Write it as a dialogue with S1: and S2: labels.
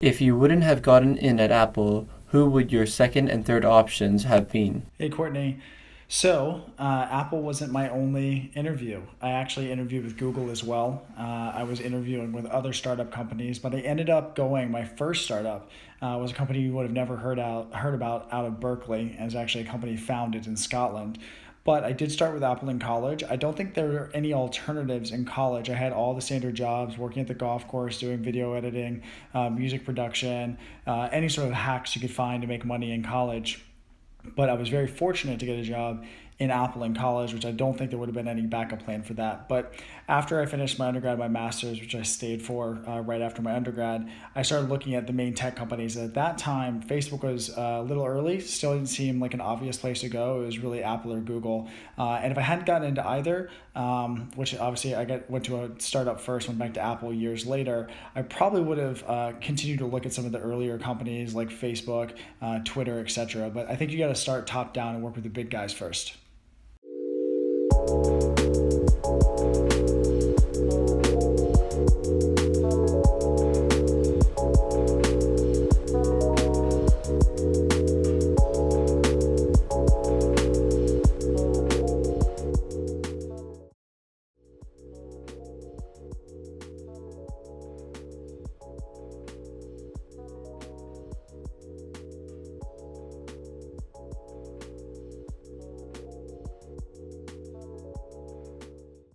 S1: If you wouldn't have gotten in at Apple, who would your second and third options have been?
S2: Hey, Courtney. Apple wasn't my only interview. I actually interviewed with Google as well. I was interviewing with other startup companies, but I ended up going. My first startup was a company you would have never heard about out of Berkeley, and it's actually a company founded in Scotland. But I did start with Apple in college. I don't think there were any alternatives in college. I had all the standard jobs, working at the golf course, doing video editing, music production, any sort of hacks you could find to make money in college. But I was very fortunate to get a job in Apple in college, which I don't think there would have been any backup plan for that. But after I finished my undergrad, my master's, which I stayed for right after my undergrad, I started looking at the main tech companies. At that time, Facebook was a little early, still didn't seem like an obvious place to go. It was really Apple or Google. And if I hadn't gotten into either, which obviously went to a startup first, went back to Apple years later, I probably would have continued to look at some of the earlier companies like Facebook, Twitter, etc. But I think you got to start top down and work with the big guys first.